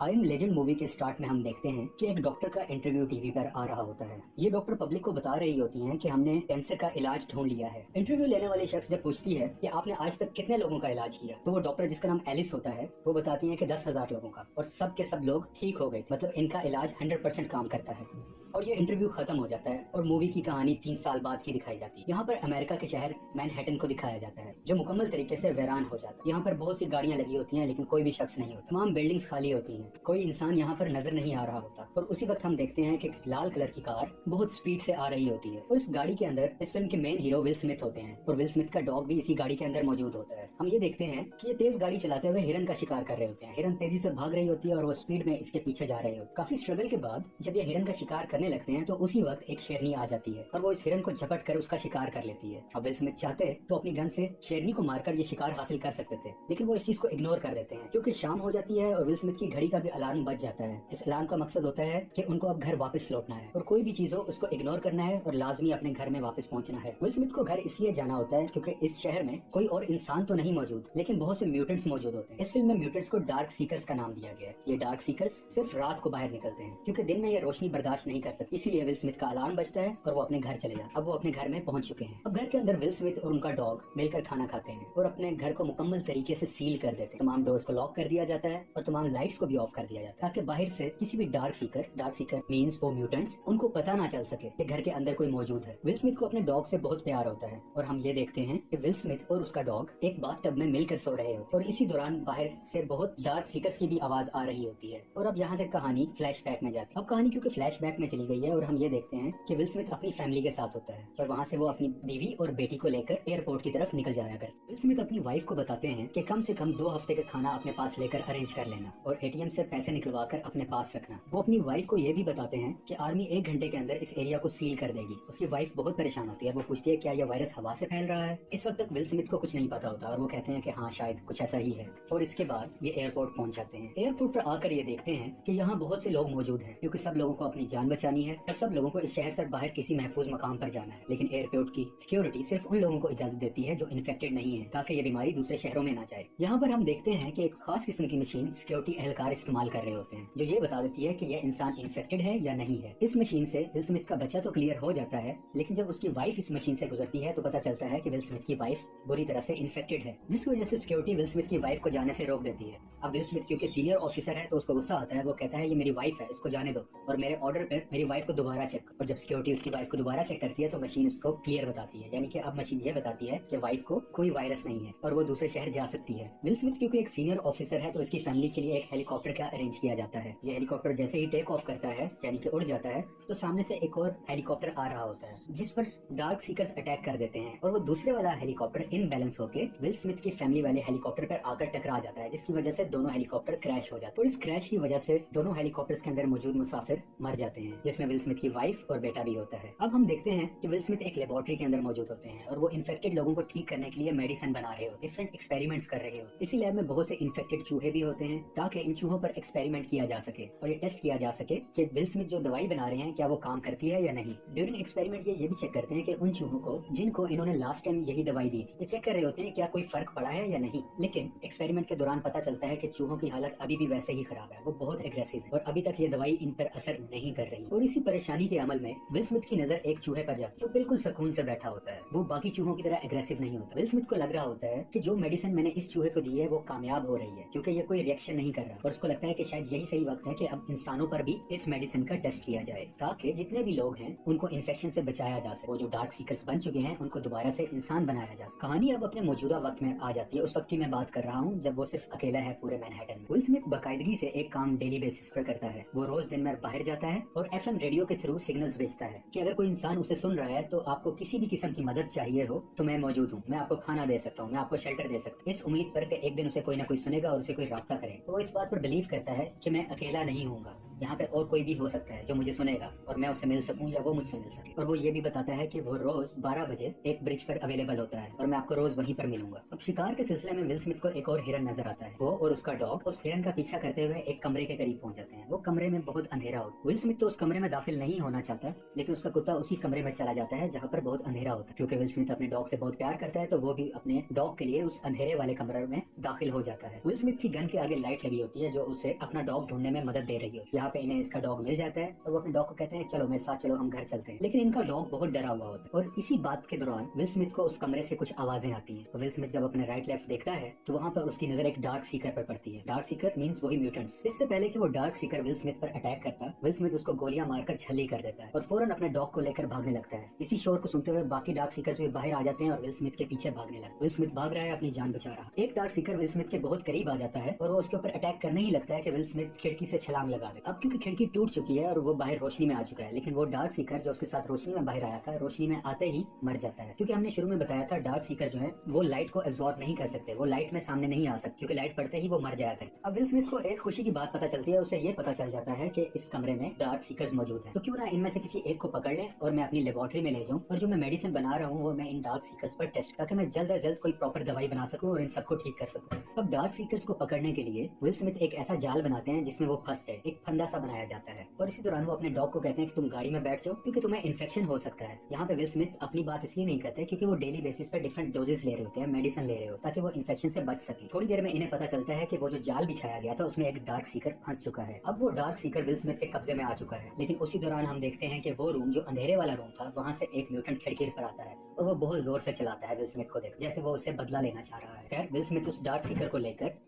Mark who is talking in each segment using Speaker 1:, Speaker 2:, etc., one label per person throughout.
Speaker 1: I am legend movie के start में हम देखते हैं कि एक डॉक्टर का इंटरव्यू टीवी पर आ रहा होता है। ये डॉक्टर पब्लिक को बता रही होती हैं कि हमने कैंसर का इलाज ढूंढ लिया है। इंटरव्यू लेने वाली शख्स जब पूछती है कि आपने आज तक कितने लोगों का इलाज किया, तो वो डॉक्टर जिसका नाम एलिस होता है वो बताती है कि 10,000 लोगों का, और सब के सब लोग ठीक हो गए, मतलब इनका इलाज 100% काम करता है। और ये इंटरव्यू खत्म हो जाता है और मूवी की कहानी 3 साल बाद की दिखाई जाती है। यहाँ पर अमेरिका के शहर मैनहट्टन को दिखाया जाता है जो मुकम्मल तरीके से वीरान हो जाता है। यहाँ पर बहुत सी गाड़ियां लगी होती हैं लेकिन कोई भी शख्स नहीं होता। तमाम बिल्डिंग्स खाली होती हैं, कोई इंसान यहाँ पर नजर नहीं आ रहा होता। और उसी वक्त हम देखते हैं कि लाल कलर की कार बहुत स्पीड से आ रही होती है और इस गाड़ी के अंदर इस फिल्म के मेन हीरो विल स्मिथ होते हैं और विल स्मिथ का डॉग भी इसी गाड़ी के अंदर मौजूद होता है। हम ये देखते हैं कि ये तेज गाड़ी चलाते हुए हिरन का शिकार कर रहे होते हैं। हिरन तेजी से भाग रही होती है और वो स्पीड में इसके पीछे जा रहे होते हैं। काफी स्ट्रगल के बाद जब ये हिरन का शिकार करने लगते हैं तो उसी वक्त एक शेरनी आ जाती है और वो इस हिरन को झपट कर उसका शिकार कर लेती है। अब विल स्मिथ चाहते तो अपनी गन से शेरनी को मारकर ये शिकार हासिल कर सकते थे, लेकिन वो इस चीज को इग्नोर कर देते हैं क्योंकि शाम हो जाती है और विल स्मिथ की घड़ी का भी अलार्म बज जाता है। इस अलार्म का मकसद होता है कि उनको अब घर वापस लौटना है और कोई भी चीज हो उसको इग्नोर करना है और लाजमी अपने घर में वापस पहुंचना है। विल स्मिथ को घर इसलिए जाना होता है क्योंकि इस शहर में कोई और इंसान तो नहीं मौजूद, लेकिन बहुत से म्यूटेंट्स मौजूद होते हैं। इस फिल्म में म्यूटेंट्स को डार्क सीकर्स का नाम दिया गया है। ये डार्क सीकर्स सिर्फ रात को बाहर निकलते हैं क्योंकि दिन में ये रोशनी बर्दाश्त नहीं कर सकते, इसीलिए विल स्मिथ का अलार्म बजता है और वो अपने घर चले जाते हैं। अब वो अपने घर में पहुंच चुके हैं। अब घर के अंदर विल स्मिथ और उनका डॉग मिलकर खाना खाते हैं और अपने घर को मुकम्मल तरीके से सील कर देते हैं। तमाम डोर्स को लॉक कर दिया जाता है और तमाम लाइट्स को भी ऑफ कर दिया जाता है ताकि बाहर से किसी भी डार्क सीकर मींस वो म्यूटेंट्स, उनको पता ना चल सके कि घर के अंदर कोई मौजूद है। विल स्मिथ को अपने डॉग से बहुत प्यार होता है और हम ये देखते हैं कि विल स्मिथ और उसका डॉग एक बाथटब में मिलकर सो रहे होते हैं और इसी दौरान बाहर से बहुत डार्क सीकर्स की भी आवाज आ रही होती है। और अब यहाँ से कहानी फ्लैशबैक में जाती है। अब कहानी क्योंकि फ्लैशबैक में चली गई है और हम ये देखते हैं कि विल स्मिथ अपनी फैमिली के साथ होता है और वहाँ से वो अपनी बीवी और बेटी को लेकर एयरपोर्ट की तरफ निकल जाया कर। विल स्मिथ अपनी वाइफ को बताते हैं कि कम से कम 2 हफ्ते का खाना अपने पास लेकर अरेंज कर लेना और एटीएम से पैसे निकलवा कर अपने पास रखना। वो अपनी वाइफ को ये भी बताते हैं कि आर्मी 1 घंटे के अंदर इस एरिया को सील कर देगी। उसकी वाइफ बहुत परेशान होती है। वो पूछती है क्या यह वायरस हवा से फैल रहा है। इस वक्त तक विल स्मिथ को कुछ नहीं पता होता और वो कहते हैं कि हाँ शायद कुछ ऐसा ही है। और इसके बाद ये एयरपोर्ट पहुंच जाते हैं। एयरपोर्ट पर आकर ये देखते हैं कि यहाँ बहुत से लोग मौजूद हैं क्योंकि सब लोगों को अपनी जान बचानी है और सब लोगों को इस शहर से बाहर किसी महफूज मकाम पर जाना है। लेकिन एयरपोर्ट की सिक्योरिटी सिर्फ उन लोगों को इजाजत देती है जो इन्फेक्टेड नहीं है ताकि ये बीमारी दूसरे शहरों में ना जाए। यहाँ पर हम देखते हैं कि एक खास किस्म की मशीन सिक्योरिटी एहलकार इस्तेमाल कर रहे होते हैं जो ये बता देती है कि यह इंसान इन्फेक्टेड है या नहीं है। इस मशीन से विल स्मिथ का बच्चा तो क्लियर हो जाता है, लेकिन जब उसकी वाइफ इस मशीन से गुजरती है तो पता चलता है कि विल स्मिथ की वाइफ बुरी तरह से इन्फेक्टेड है, जिसकी वजह से सिक्योरिटी विल स्मिथ की वाइफ को जाने से रोक देती है। अब विल स्मिथ क्योंकि सीनियर ऑफिसर है तो उसको गुस्सा आता है। वो कहता है ये मेरी वाइफ है, इसको जाने दो और मेरे ऑर्डर पर मेरी वाइफ को दोबारा चेक। और जब सिक्योरिटी उसकी वाइफ को दोबारा चेक करती है तो मशीन उसको क्लियर बताती है, यानी कि अब मशीन ये बताती है कि वाइफ को कोई वायरस नहीं है और वो दूसरे शहर जा सकती है। विल स्मिथ क्योंकि एक सीनियर ऑफिसर है तो इसकी फैमिली के लिए एक हेलीकॉप्टर का अरेंज किया जाता है। ये हेलीकॉप्टर जैसे ही टेक ऑफ करता है यानी कि उड़ जाता है तो सामने से एक और हेलीकॉप्टर आ रहा होता है जिस पर डार्क सीकर्स अटैक कर देते हैं और वो दूसरे वाला हेलीकॉप्टर इनबैलेंस होकर विल स्मिथ की फैमिली वाले हेलीकॉप्टर पर आकर टकरा जाता है, जिसकी वजह से दोनों हेलीकॉप्टर क्रैश हो जाते हैं। और इस क्रैश की वजह से दोनों हेलीकॉप्टर्स के अंदर मौजूद मुसाफिर मर जाते हैं, जिसमें विल स्मिथ की वाइफ और बेटा भी होता है। अब हम देखते हैं कि विल स्मिथ एक लेबोरेटरी के अंदर मौजूद होते हैं और वो इन्फेक्टेड लोगों को ठीक करने के लिए मेडिसिन बना रहे होते हैं, डिफरेंट एक्सपेरिमेंट्स कर रहे होते हैं। इसी लैब में बहुत से इन्फेक्टेड चूहे भी होते हैं ताकि इन चूहों पर एक्सपेरिमेंट किया जा सके और ये टेस्ट किया जा सके कि विल स्मिथ जो दवाई बना रहे हैं क्या वो काम करती है या नहीं। ड्यूरिंग एक्सपेरिमेंट ये भी चेक करते हैं कि उन चूहों को जिनको इन्होंने लास्ट टाइम यही दवाई दी थी, ये चेक कर रहे होते हैं क्या कोई फर्क पड़ा है या नहीं। लेकिन एक्सपेरिमेंट के दौरान पता चलता है कि चूहों की हालत अभी भी वैसे ही खराब है, वो बहुत एग्रेसिव है और अभी तक ये दवाई इन पर असर नहीं कर रही। और इसी परेशानी के अमल में विल स्मिथ की नजर एक चूहे पर जाती है जो बिल्कुल सुकून से बैठा होता है। वो बाकी चूहों की तरह एग्रेसिव नहीं होता। विल स्मिथ को लग रहा होता है कि जो मेडिसिन मैंने इस चूहे को दी है वो कामयाब हो रही है क्योंकि ये कोई रिएक्शन नहीं कर रहा और उसको लगता है कि शायद यही सही वक्त है कि अब इंसानों पर भी इस मेडिसिन का टेस्ट किया जाए ताकि जितने भी लोग हैं उनको इन्फेक्शन से बचाया जा सके। वो जो डार्क सीकर्स बन चुके हैं उनको दोबारा से इंसान बनाया जा सके। कहानी अब अपने मौजूदा वक्त में आ जाती है, उस वक्त की मैं बात कर रहा हूँ जब वो सिर्फ अकेला है पूरे मैनहट्टन में। विल स्मिथ बाकायदगी से एक काम डेली बेसिस पर करता है। वो रोज दिन में बाहर जाता है और एफएम रेडियो के थ्रू सिग्नल्स भेजता है कि अगर कोई इंसान उसे सुन रहा है तो आपको किसी भी किस्म की मदद चाहिए हो तो मैं मौजूद हूँ, मैं आपको खाना दे सकता हूँ, मैं आपको शेल्टर दे सकता हूँ, इस उम्मीद पर कि एक दिन उसे कोई ना कोई सुनेगा और उसे कोई रास्ता करे। तो वो इस बात पर बिलीव करता है कि मैं अकेला नहीं हूँगा। यहाँ पे और कोई भी हो सकता है जो मुझे सुनेगा और मैं उससे मिल सकूं या वो मुझसे मिल सके। और वो ये भी बताता है कि वो रोज 12 बजे एक ब्रिज पर अवेलेबल होता है और मैं आपको रोज वहीं पर मिलूंगा। अब शिकार के सिलसिले में विल स्मिथ को एक और हिरन नजर आता है। वो और उसका डॉग उस हिरन का पीछा करते हुए एक कमरे के करीब पहुंच जाते हैं। वो कमरे में बहुत अंधेरा होता है। विल स्मिथ तो उस कमरे में दाखिल नहीं होना चाहता, लेकिन उसका कुत्ता उसी कमरे में चला जाता है जहाँ पर बहुत अंधेरा होता है। क्योंकि विल स्मिथ अपने डॉग से बहुत प्यार करता है तो वो भी अपने डॉग के लिए उस अंधेरे वाले कमरे में दाखिल हो जाता है। विल स्मिथ की गन के आगे लाइट लगी होती है जो उसे अपना डॉग ढूंढने में मदद दे रही होती है। यहाँ पे इन्हें इसका डॉग मिल जाता है और वो अपने डॉग को कहते हैं चलो मेरे साथ चलो, हम घर चलते हैं। लेकिन इनका डॉग बहुत डरा हुआ होता है और इसी बात के दौरान विल स्मिथ को उस कमरे से कुछ आवाजें आती हैं। विल स्मिथ जब अपने राइट लेफ्ट देखता है तो वहाँ पर उसकी नजर एक डार्क सीकर पर पड़ती है। डार्क सीकर मींस वही म्यूटेंट्स। इससे पहले कि वो डार्क सीकर विल स्मिथ पर अटैक करता, विल स्मिथ उसको गोलियां मारकर छली कर देता है और फौरन अपने डॉग को लेकर भागने लगता है। इसी शोर को सुनते हुए बाकी डार्क सीकर्स भी बाहर आ जाते हैं और विल स्मिथ के पीछे भागने लगते हैं। विल स्मिथ भाग रहा है, अपनी जान बचा रहा है। एक डार्क सीकर विल स्मिथ के बहुत करीब आ जाता है और वो उसके ऊपर अटैक करने ही लगता है कि विल स्मिथ खिड़की से छलांग लगा दे। अब क्योंकि खिड़की टूट चुकी है और वो बाहर रोशनी में आ चुका है, लेकिन वो डार्क सीकर जो उसके साथ रोशनी में बाहर आया था रोशनी में आते ही मर जाता है। क्योंकि हमने शुरू में बताया था डार्क सीकर जो है वो लाइट को एब्जॉर्ब नहीं कर सकते, वो लाइट में सामने नहीं आ सकते क्योंकि लाइट पड़ते ही वो मर जाया करते। अब विल स्मिथ को एक खुशी की बात पता चलती है, उसे ये पता चल जाता है कि इस कमरे में डार्क सीकर्स मौजूद हैं। तो क्यों ना इनमें से किसी एक को पकड़ ले और मैं अपनी लेबोरेटरी में ले जाऊं और जो मैं मेडिसिन बना रहा हूँ वो मैं इन डार्क सीकर्स पर टेस्ट, ताकि मैं जल्द अज जल्द कोई प्रॉपर दवाई बना सकूं और इन सबको ठीक कर सकूं। अब डार्क सीकर्स को पकड़ने के लिए विल स्मिथ एक ऐसा जाल बनाते हैं जिसमें वो फंस जाए, एक फंदा सा बनाया जाता है और इसी दौरान वो अपने डॉग को कहते हैं कि तुम गाड़ी में बैठ जाओ क्योंकि तुम्हें इन्फेक्शन हो सकता है। यहाँ पे विल स्मिथ अपनी बात इसलिए नहीं करते क्योंकि वो डेली बेसिस पे डिफरेंट डोजेस ले रहे होते हैं, मेडिसिन ले रहे हो ताकि वो इन्फेक्शन से बच सके। थोड़ी देर में इन्हें पता चलता है कि वो जो जाल बिछाया गया था उसमें एक डार्क सीकर फंस चुका है। अब वो डार्क सीकर विल स्मिथ के कब्जे में आ चुका है, लेकिन उसी दौरान हम देखते हैं कि वो रूम जो अंधेरे वाला रूम था वहाँ से एक म्यूटेंट खिड़की पर आता है और वो बहुत जोर से चलाता है विल स्मिथ को देख, जैसे वो उससे बदला लेना चाह रहा है। खैर विल स्मिथ उस डार्क सीकर को लेकर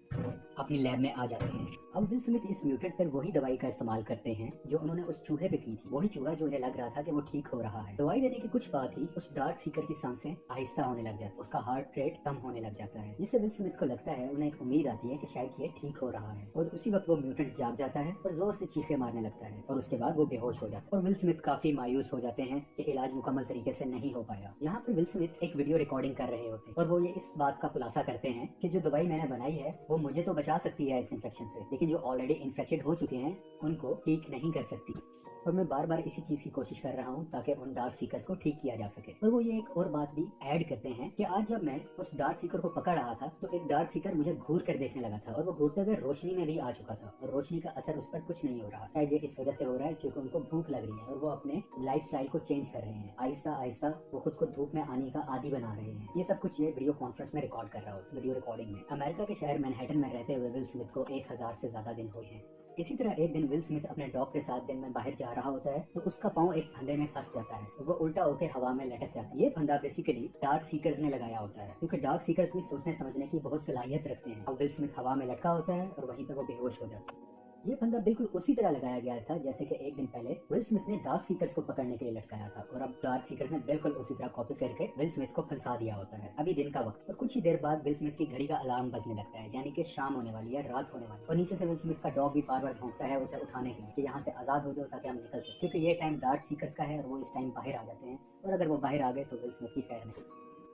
Speaker 1: अपनी लैब में आ जाते हैं। अब विल स्मिथ इस म्यूटेंट पर वही दवाई का इस्तेमाल करते हैं जो उन्होंने उस चूहे पे की थी, वही चूहा जो उन्हें लग रहा था कि वो ठीक हो रहा है। दवाई देने के कुछ बाद ही उस डार्क सीकर की सांसें आहिस्ता होने लग जाती, उसका हार्ट रेट कम होने लग जाता है, जिससे विल स्मिथ को लगता है, उन्हें एक उम्मीद आती है कि शायद ये ठीक हो रहा है। और उसी वक्त वो म्यूटेंट जाग जाता है और जोर से चीखे मारने लगता है और उसके बाद वो बेहोश हो जाता है और विल स्मिथ काफी मायूस हो जाते हैं कि इलाज मुकम्मल तरीके से नहीं हो पाया। यहाँ पर विल स्मिथ एक वीडियो रिकॉर्डिंग कर रहे होते और वो ये इस बात का खुलासा करते हैं कि जो दवाई मैंने बनाई है वो मुझे तो बचा सकती है इस इन्फेक्शन से, लेकिन जो ऑलरेडी इन्फेक्टेड हो चुके हैं उनको ठीक नहीं कर सकती। और मैं बार बार इसी चीज की कोशिश कर रहा हूँ ताकि उन डार्क सीकर्स को ठीक किया जा सके। और वो ये एक और बात भी ऐड करते हैं कि आज जब मैं उस डार्क सीकर को पकड़ रहा था तो एक डार्क सीकर मुझे घूर कर देखने लगा था और वो घूरते हुए रोशनी में भी आ चुका था और रोशनी का असर उस पर कुछ नहीं हो रहा। शायद ये इस वजह से हो रहा है क्योंकि उनको भूख लग रही है और वो अपने लाइफ स्टाइल को चेंज कर रहे हैं। आहिस्ता आहिस्ता वो खुद को धूप में आने का आदी बना रहे हैं। ये सब कुछ ये वीडियो कॉन्फ्रेंस में रिकॉर्ड कर रहा होता है, वीडियो रिकॉर्डिंग में। अमेरिका के शहर मैनहट्टन में रहते हुए विल स्मिथ को 1000 से ज्यादा दिन हुए हैं। इसी तरह एक दिन विल स्मिथ अपने डॉग के साथ दिन में बाहर जा रहा होता है तो उसका पाँव एक फंदे में फंस जाता है, वो उल्टा होकर हवा में लटक जाता है। ये फंदा बेसिकली डार्क सीकर्स ने लगाया होता है क्योंकि डार्क सीकर्स भी सोचने समझने की बहुत सलाहियत रखते हैं। अब विल स्मिथ हवा में लटका होता है और वहीं पे वो बेहोश हो जाता है। ये फंदा बिल्कुल उसी तरह लगाया गया था जैसे कि एक दिन पहले विल स्मिथ ने डार्क सीकर्स को पकड़ने के लिए लटकाया था और अब डार्क सीकर्स ने बिल्कुल उसी तरह कॉपी करके विल स्मिथ को फंसा दिया होता है। अभी दिन का वक्त और कुछ ही देर बाद विल स्मिथ की घड़ी का अलार्म बजने लगता है, यानी कि शाम होने वाली है, रात होने वाली है। और नीचे से विल स्मिथ का डॉग भी बार बार भौंकता है उसे उठाने के लिए कि यहाँ से आजाद हो जाओ ताकि हम निकल सके, क्योंकि ये टाइम डार्क सीकर्स का है और वो इस टाइम बाहर आ जाते हैं और अगर वो बाहर आ गए तो विल स्मिथ की खैर नहीं।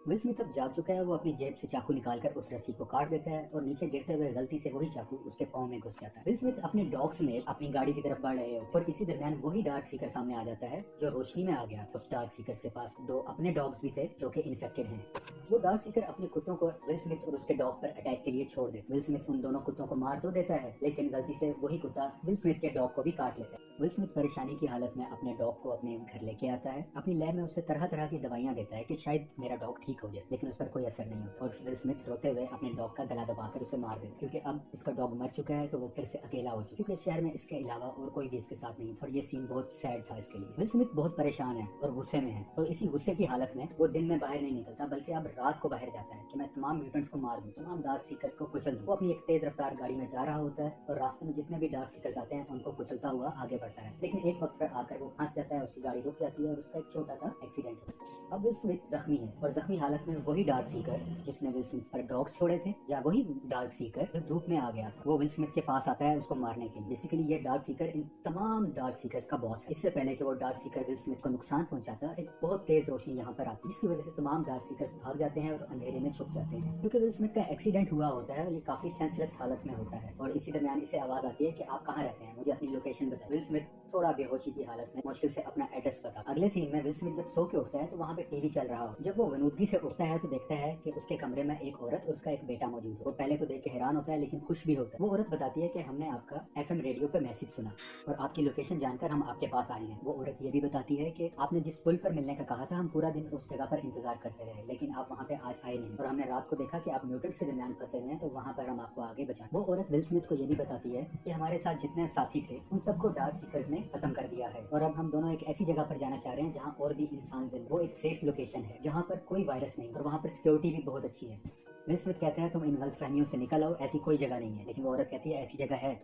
Speaker 1: विल स्मिथ अब जाग चुका है, वो अपनी जेब से चाकू निकालकर उस रस्सी को काट देता है और नीचे गिरते हुए गलती से वही चाकू उसके पाँव में घुस जाता है। विल स्मिथ अपने डॉग समेत अपनी गाड़ी की तरफ बढ़ रहे होते और इसी दरमियान वही डार्क सीकर सामने आ जाता है जो रोशनी में आ गया। उस डार्क सीकर्स के पास 2 अपने डॉग्स भी थे जो कि इन्फेक्टेड हैं। वो डार्क सीकर अपने कुत्तों को विल स्मिथ और उसके डॉग पर अटैक के लिए छोड़ देते। विल स्मिथ उन दोनों कुत्तों को मार तो देता है लेकिन गलती से वही कुत्ता विल स्मिथ के डॉग को भी काट लेता है। विल स्मिथ परेशानी की हालत में अपने डॉग को अपने घर लेके आता है, अपनी लैब में उसे तरह तरह की दवाइयां देता है कि शायद मेरा डॉग ठीक हो जाए, लेकिन उस पर कोई असर नहीं होता और विल स्मिथ रोते हुए अपने डॉग का गला दबाकर उसे मार देता क्योंकि अब इसका डॉग मर चुका है तो वो फिर से अकेला हो चुका, क्योंकि इस शहर में इसके अलावा और कोई भी इसके साथ नहीं था और ये सीन बहुत सैड था इसके लिए। विल स्मिथ बहुत परेशान है और गुस्से में है और इसी गुस्से की हालत में वो दिन में बाहर नहीं निकलता बल्कि अब रात को बाहर जाता है कि मैं तमाम म्यूटेंट्स को मार दूं, तमाम डार्क सीकर्स को कुचल दूं। वो अपनी एक तेज रफ्तार गाड़ी में जा रहा होता है और रास्ते में जितने भी डार्क सीकर्स आते हैं उनको कुचलता हुआ आगे बढ़ पड़ता है, लेकिन एक वक्त पर आकर वो फंस जाता है, उसकी गाड़ी रुक जाती है और उसका एक छोटा सा एक्सीडेंट होता है। अब विल स्मिथ जख्मी है और जख्मी हालत में वही डार्क सीकर जिसने विल स्मिथ पर डॉग्स छोड़े थे, या वही डार्क सीकर जो धूप में आ गया, वो विल स्मिथ के पास आता है उसको मारने के लिए। बेसिकली ये डार्क सीकर इन तमाम डार्क सीकर्स का बॉस है। इससे पहले कि वो डार्क सीकर विल स्मिथ को नुकसान पहुंचाता, एक बहुत तेज रोशनी यहाँ पर आती है, जिसकी वजह से तमाम डार्क सीकर्स भाग जाते हैं और अंधेरे में छुप जाते हैं। क्योंकि विल स्मिथ का एक्सीडेंट हुआ होता है, ये काफी सेंसलेस हालत में होता है और इसी दरमियान इसे आवाज आती है कि आप कहाँ रहते हैं, मुझे अपनी लोकेशन बताएं। विल स्मिथ थोड़ा बेहोशी की हालत में मुश्किल से अपना एड्रेस बता। अगले सीन में विल स्मिथ जब सो के उठता है तो वहाँ पे टीवी चल रहा हो। जब वो गनूदगी से उठता है तो देखता है कि उसके कमरे में एक औरत और उसका एक बेटा मौजूद है। वो पहले तो देख के हैरान होता है लेकिन खुश भी होता है। वो औरत बताती है कि हमने आपका FM रेडियो पे मैसेज सुना और आपकी लोकेशन जानकर हम आपके पास आए हैं। वो औरत ये भी बताती है कि आपने जिस पुल पर मिलने का कहा था, हम पूरा दिन उस जगह पर इंतजार करते रहे, लेकिन आप वहाँ पे आज आए नहीं और हमने रात को देखा कि आप म्यूटेंट्स के दरमियान फंसे हुए हैं, तो वहाँ पर हम आपको आगे बचाएं। वो औरत विल स्मिथ को ये भी बताती है कि हमारे साथ जितने साथी थे उन सबको डार्क सीकर्स ने खत्म कर दिया है और अब हम दोनों एक ऐसी जगह पर जाना चाह रहे हैं जहाँ और भी इंसान जिंदा। वो एक सेफ लोकेशन है जहाँ पर कोई वायरस नहीं और वहाँ पर सिक्योरिटी भी बहुत अच्छी है। विल स्मिथ कहता है तुम इन गलतफहमियों से निकल आओ, ऐसी कोई जगह नहीं है, लेकिन वो औरत कहती है ऐसी जगह है।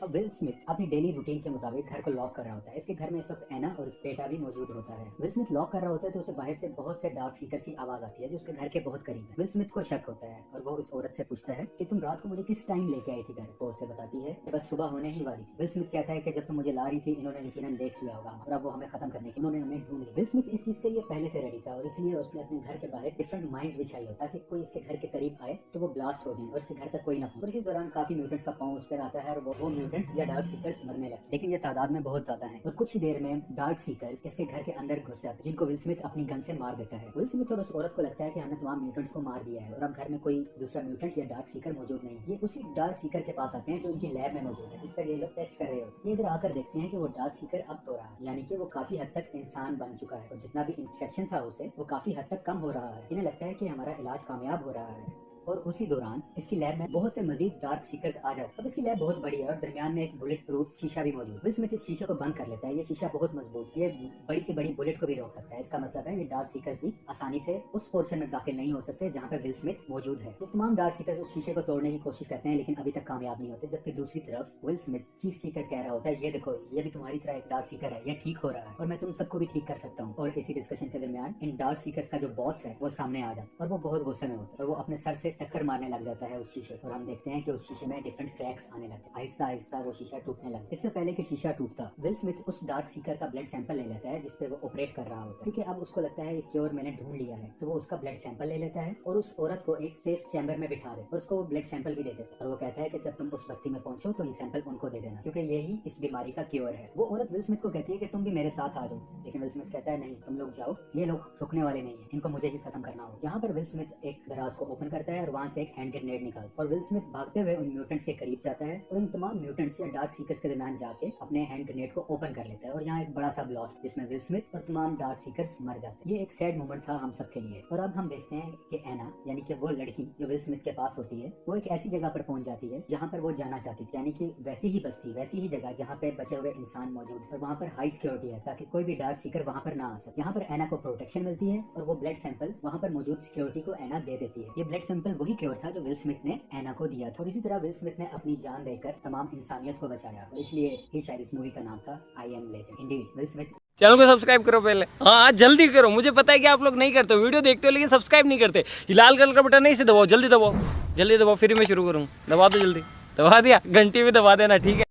Speaker 1: अब विल स्मिथ अपनी डेली रूटीन के मुताबिक घर को लॉक कर रहा होता है। इसके घर में इस वक्त एना और उस बेटा भी मौजूद होता है। विल स्मिथ लॉक कर रहा होता है तो उसे बाहर से बहुत से डार्क सीकर्स की आवाज आती है जो उसके घर के बहुत करीब है। विल स्मिथ को शक होता है और वो उस औरत से पूछता है कि तुम रात को मुझे किस टाइम लेके आई थी घर। वो उसे बताती है कि बस सुबह होने ही वाली थी। विल स्मिथ कहता है कि जब तुम मुझे ला रही थी इन्होंने यकीनन देख लिया होगा और अब वो हमें खत्म करने की उन्होंने हमें ढूंढ लिया। विल स्मिथ इस चीज के लिए पहले से रेडी था और इसलिए उसने अपने घर के बाहर डिफरेंट माइंस बिछाई हो ताकि कोई इसके घर के करीब आए तो वो ब्लास्ट हो जाए और इसके घर तक कोई ना पहुंचे। और इसी दौरान काफी म्यूटेंट्स का पांव उस पर आता है और वो म्यूटेंट्स या डार्क सीकर्स मरने लगते, लेकिन ये तादाद में बहुत ज्यादा है और कुछ ही देर में डार्क सीकर्स इसके घर के अंदर घुस जाते हैं जिनको विल स्मिथ अपनी गन से मार देता है। विल स्मिथ और उस औरत को लगता है कि हमने तमाम म्यूटेंट्स को मार दिया है और अब घर में कोई दूसरा म्यूटेंट या डार्क सीकर मौजूद नहीं। ये उसी डार्क सीकर के पास आते हैं जो इनकी लैब में मौजूद है जिस पर ये लोग टेस्ट कर रहे होते हैं। ये इधर आकर देखते हैं कि वो डार्क सीकर अब तो रहा है, यानी कि वो काफी हद तक इंसान बन चुका है और जितना भी इन्फेक्शन था उसे वो काफी हद तक कम हो रहा है। इन्हें लगता है कि हमारा इलाज कामयाब हो रहा है और उसी दौरान इसकी लैब में बहुत से मजीद डार्क सीकर्स आ जाते हैं। अब इसकी लैब बहुत बड़ी है और दरमियान में एक बुलेट प्रूफ शीशा भी मौजूद है। विल स्मिथ इस शीशे को बंद कर लेता है। ये शीशा बहुत मजबूत है, ये बड़ी से बड़ी बुलेट को भी रोक सकता है। इसका मतलब है ये डार्क सीकर्स भी आसानी से उस पोर्शन में दाखिल नहीं हो सकते जहाँ पे विल स्मिथ मौजूद है। ये तमाम डार्क सीकर्स उस शीशे को तोड़ने की कोशिश करते हैं लेकिन अभी तक कामयाब नहीं होते। जबकि दूसरी तरफ विल स्मिथ चीख कर कह रहा होता है ये देखो ये भी तुम्हारी तरह एक डार्क सीकर है, ये ठीक हो रहा है और मैं तुम सबको भी ठीक कर सकता हूँ। और इसी डिस्कशन के दरमियान इन डार्क सीकर्स का जो बॉस है वो सामने आ जाता है और वो बहुत गुस्से में होता है और वो अपने सर से टक्कर मारने लग जाता है उस शीशे और हम देखते हैं कि उस शीशे में डिफरेंट क्रैक्स आने लग जाते हैं। आहिस्ता आहिस्ता वो शीशा टूटने लग जाता है। इससे पहले कि शीशा टूटता विल स्मिथ उस डार्क सीकर का ब्लड सैंपल ले लेता है जिस पे वो ऑपरेट कर रहा होता है, क्योंकि अब उसको लगता है ये क्योर मैंने ढूंढ लिया है। तो वो उसका ब्लड सैंपल ले लेता है और उस औरत को एक सेफ चैम्बर में बिठा दे और उसको वो ब्लड सैंपल भी दे देता है और वो कहता है कि जब तुम उस बस्ती में पहुंचो तो ये सैंपल उनको दे देना क्योंकि यही इस बीमारी का क्योर है। वो औरत विल स्मिथ को कहती है कि तुम भी मेरे साथ आ जाओ, लेकिन विल स्मिथ कहता है नहीं तुम लोग जाओ, ये लोग रुकने वाले नहीं है, इनको मुझे ही खत्म करना होगा। यहाँ पर विल स्मिथ एक दराज को ओपन करता है और वहाँ से एक हैंड ग्रेनेड निकालता है और विल स्मिथ भागते हुए उन म्यूटेंट्स के करीब जाता है और इन तमाम म्यूटेंट्स या डार्क सीकर्स के दरमियान जाके अपने हैंड ग्रेनेड को ओपन कर लेता है और यहाँ एक बड़ा सा ब्लास्ट जिसमें विल स्मिथ और तमाम डार्क सीकर्स मर जाते हैं। ये एक सैड मोमेंट था हम सब के लिए। और अब हम देखते हैं कि एना यानी कि वो लड़की जो विल स्मिथ के पास होती है वो एक ऐसी जगह पर पहुंच जाती है जहाँ पर वो जाना चाहती थी, यानी कि वैसी ही बस्ती वैसी ही जगह जहाँ पे बचे हुए इंसान मौजूद है और वहाँ पर हाई सिक्योरिटी है ताकि कोई भी डार्क सीकर वहाँ पर ना आ सके। यहाँ पर एना को प्रोटेक्शन मिलती है और वो ब्लड सैंपल वहाँ पर मौजूद सिक्योरिटी को एना दे देती है। ये ब्लड सैंपल वही क्योर था जो विल स्मिथ ने एना को दिया था और इसी तरह विल स्मिथ ने अपनी जान देकर तमाम इंसानियत को बचाया और इसलिए ही शायद इस मूवी का नाम था I am legend. Indeed will Smith.
Speaker 2: Channel को सब्सक्राइब करो पहले, हाँ जल्दी करो, मुझे पता है कि आप लोग नहीं करते हो, वीडियो देखते हो लेकिन सब्सक्राइब नहीं करते। ये लाल कलर का बटन नहीं से दबाओ, जल्दी दबाओ, जल्दी दबाओ, फिर मैं शुरू करूँ। दबा दो जल्दी, दबा दिया, घंटी भी दबा देना, ठीक है।